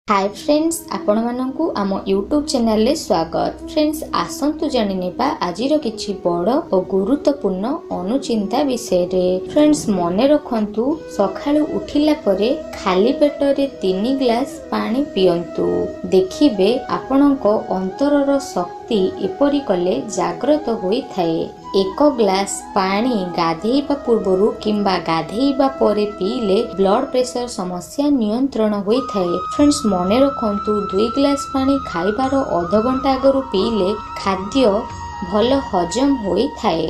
Hi friends, आपण मानकु आम YouTube channel ले स्वागत। फ्रेंड्स, आसंतु जानिनेबा आजिर किछि बड़ और गुरुत्वपूर्ण अनुचिंता विषय रे। फ्रेंड्स, मने रखंतु सखाळु उठिला परे खाली पेटरे 3 ग्लास पानी पियंतु। देखिबे आपणको अंतरर शक्ति एपरि कले जागृत होई थाए। 1 ग्लास पानी गाधेइबा पूर्वरु किंबा गाधेइबा परे पीले ब्लड प्रेशर समस्या नियंत्रण होई थाए। फ्रेंड्स, मने रखंतु 2 ग्लास पानी खाइबार आधा घंटा आगरु पीले खाद्य भल हजम होई थाए।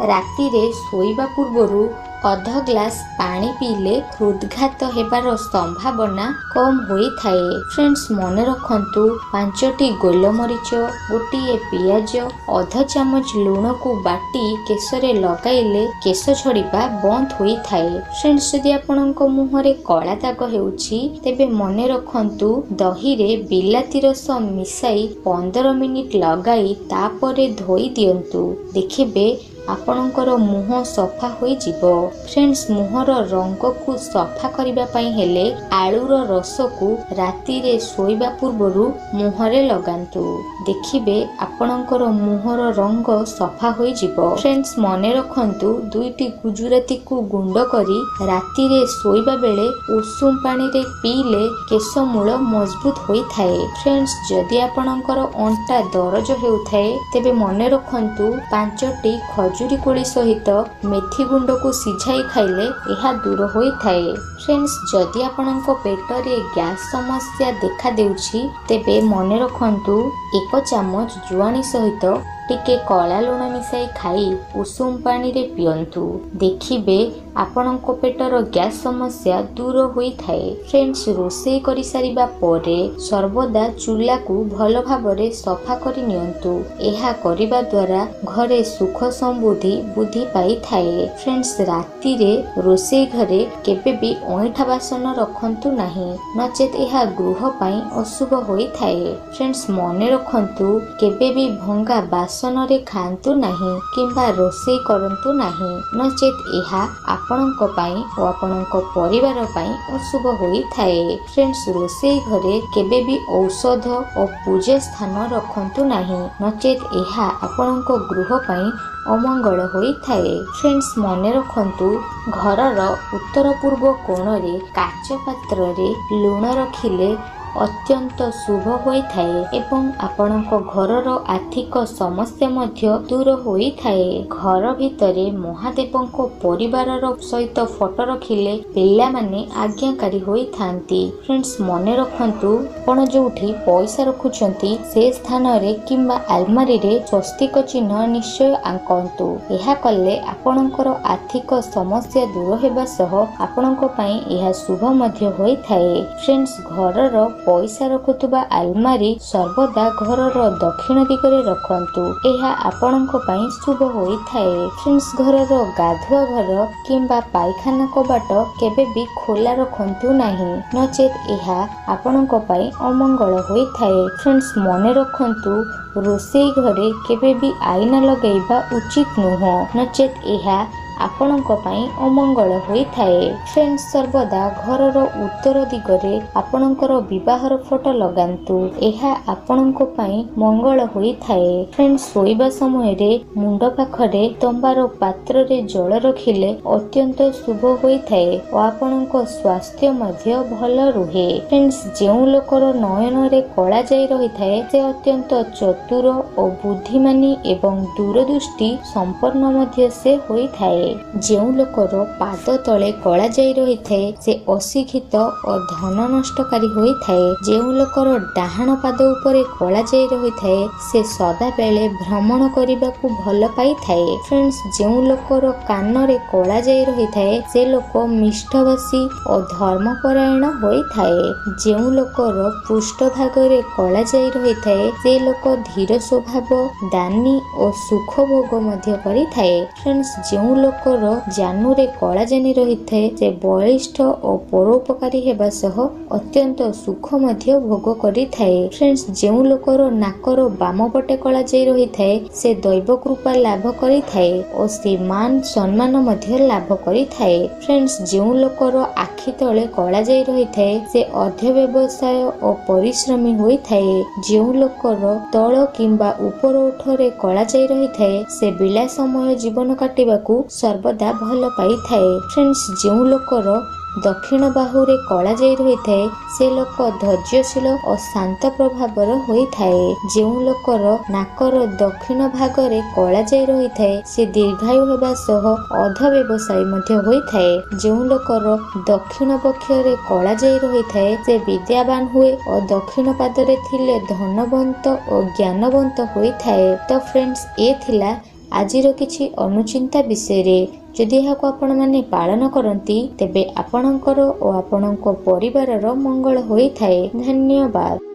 राति रे सोइबा पूर्वरु आधा ग्लास पानी पीले हृदघात हेबार संभावना कम होई थाए। फ्रेंड्स, मने रखंतु 5टी गोलमरीच, गोटिए पियाज, आधा चामच लूण को बाटी केशरे लगाइले केश झड़िबा बंद होई थाए। फ्रेंड्स, यदि आपणको मुहरे कला दाग हेउछि तेबे मने रखंतु दही रे बिलाती रस मिसाई 15 मिनिट लगाई तापरे धोई दियंतु। देखिबे आपणकर मुह सफा होई जिवो। फ्रेंड्स, मुहर रंग को सफा करिबा पई हेले आलूर रस को राति रे सोइबा पूर्वरु मुहरे लगांतु। देखिबे आपणकर मुहर रंग सफा होई जिवो। फ्रेंड्स, मने रखंतु 2टी गुजुराती को गुंड करी राति रे सोइबा बेले उषुम पानी रे पीले केश मूल मजबूत होई थाए। फ्रेंड्स, जदि आपणकर अंटा दरज हेउथाए तेबे मने रखंतु 5टी खजुरी कोली सहित मेथी गुंड को सिझाई खाइले यह दूर होई थाए। फ्रेंड्स, जदि आपणको पेटरे गैस समस्या देखा देउछि तेबे मने रखंतु 1 चामच जुआनी सहित टिके कला लूण मिसाई खाई उषुम पानी रे पियंतु। देखिबे आपणको पेटर गैस समस्या दूर होई थाए। फ्रेंड्स, रोषेई करि सारिबा परे सर्वदा चूल्हा को भल भाबरे सफा करि नियंतु। एहा करिबा द्वारा घरे सुख समृद्धि बुद्धि पाई थाए। फ्रेंड्स, राति रे रोषेई घरे केबे भी ओइठा बासन रखंतु नाही, नचेत एहा गृह पाई अशुभ होई थाए। फ्रेंड्स, मने रखंतु केबे भी भंगा बासन रे खांतु नाही किंबा रोषेई करंतु नाही, नचेत एहा आपणको पाई और आपणको परिवार पाई अशुभ होई थाए। फ्रेंड्स, रोषेई घरे केबे भी औषध और पूजा स्थान रखंतु नाही, नचेत एहा आपणको गृह पाई अमंगल होई थाए। फ्रेंड्स, मने रखंतु घरर उत्तर पूर्व कोण रे काच पात्र रे लूण रखिले अत्यंत शुभ होई थाए एवं आपणको घरर आर्थिक समस्या मध्य दूर होई थाए। घर भितरे महादेवको परिवारर सहित फोटो रखिले पिल्ला माने आज्ञाकारी होई थांती। फ्रेंड्स, मने रखंतु आपण जोठी पैसा रखुचंती से स्थान रे किंबा आलमारी रे स्वस्तिक चिन्ह निश्चय आंकंतु। एहा कले आपणकर आर्थिक समस्या दूर हेबा सह आपणको पई एहा शुभ मध्य होई थाए। फ्रेंड्स, घरर पैसा रखुवा आलमारी सर्वदा घरर दक्षिण दिगरे रखंतु। एहा आपणको पई शुभ होई थाए। फ्रेंड्स, घरर गाधुआ घर किंबा पायखाना कबाट केबे भी खोला रखंतु नाही, नचेत एहा आपणको पई अमंगल होई थाए। फ्रेंड्स, मने रखंतु रोषेई घरे केबे भी आईना लगाइबा उचित नुह, नचेत एहा आपणको पई अमंगल होई थाए। फ्रेंड्स, सर्वदा घरर उत्तर दिगरे आपणकर विवाहर फोटो लगांतु। एहा आपणको पई मंगल होई थाए। फ्रेंड्स, सोइबा समय रे मुंड पाखरे तंबार पात्र रे जल रखिले अत्यंत शुभ होई थाए और आपणको स्वास्थ्य मध्य भल रुहे। फ्रेंड्स, जेउ लोकर नयन रे कला जाई रही थाए से अत्यंत चतुर और बुद्धिमानी एवं दूरदृष्टि संपन्न मध्य से होई थाए। जेउ लोकर पाद तले कला जाई रही थाए से अशिक्षित और धन नष्टकारी होई थाए। जेउ लोकर डाहाण पाद उपरे कला जाई रही थाए से सदा बेले भ्रमण करिबा को भल पाई थाए। फ्रेंड्स, जेउ लोकर कान रे कला जाई रही थाए से लोक मिष्ठभाषी और धर्मपरायण होई थाए। जेउ लोकर पृष्ठ भाग रे कला जाई रही थाए से लोक धीर स्वभाव, दानी और सुख भोग मध्य करि थाए। फ्रेंड्स, जेउ लोक ଲୋକର ଜାନୁରେ କଳାଜାନି ରହିଥାଏ ସେ ବଳିଷ୍ଠ ଓ ପରୋପକାରୀ ହେବା ସହ ଅତ୍ୟନ୍ତ ସୁଖ ମଧ୍ୟ ଭୋଗ କରିଥାଏ। ଫ୍ରେଣ୍ଡସ୍, ଯେଉଁ ଲୋକର ନାକର ବାମ ପଟେ କଳାଜାଇ ରହିଥାଏ ସେ ଦୈବ କୃପା ଲାଭ କରିଥାଏ ଓ ସେ ମାନ ସମ୍ମାନ ମଧ୍ୟ ଲାଭ କରିଥାଏ। ଫ୍ରେଣ୍ଡସ୍, ଯେଉଁ ଲୋକର ଆଖି ତଳେ କଳାଜାଇ ରହିଥାଏ ସେ ଅଧ୍ୟବସାୟ ଓ ପରିଶ୍ରମୀ ହୋଇଥାଏ। ଯେଉଁ ଲୋକର ତଳ କିମ୍ବା ଉପର ଓଠରେ କଳାଜାଇ ରହିଥାଏ ସେ ବିଳାସମୟ ଜୀବନ କାଟିବାକୁ ସର୍ବଦା ଭଲ ପାଇଥାଏ। ଫ୍ରେଣ୍ଡସ୍, ଯେଉଁ ଲୋକର ଦକ୍ଷିଣ ବାହୁରେ କଳାଜାଇ ରହିଥାଏ ସେ ଲୋକ ଧୈର୍ଯ୍ୟଶୀଳ ଓ ଶାନ୍ତ ପ୍ରଭାବର ହୋଇଥାଏ। ଯେଉଁ ଲୋକର ନାକର ଦକ୍ଷିଣ ଭାଗରେ କଳାଜାଇ ରହିଥାଏ ସେ ଦୀର୍ଘାୟୁ ହେବା ସହ ଅଧ ବ୍ୟବସାୟୀ ମଧ୍ୟ ହୋଇଥାଏ। ଯେଉଁ ଲୋକର ଦକ୍ଷିଣ ପକ୍ଷରେ କଳାଜାଇ ରହିଥାଏ ସେ ବିଦ୍ୟାବାନ ହୁଏ ଓ ଦକ୍ଷିଣ ପାଦରେ ଥିଲେ ଧନବନ୍ତ ଓ ଜ୍ଞାନବନ୍ତ ହୋଇଥାଏ। ତ ଫ୍ରେଣ୍ଡସ୍, ଏ ଥିଲା ଆଜିର କିଛି ଅନୁଚିନ୍ତା ବିଷୟରେ। ଯଦି ଏହାକୁ ଆପଣମାନେ ପାଳନ କରନ୍ତି ତେବେ ଆପଣଙ୍କର ଓ ଆପଣଙ୍କ ପରିବାରର ମଙ୍ଗଳ ହୋଇଥାଏ। ଧନ୍ୟବାଦ।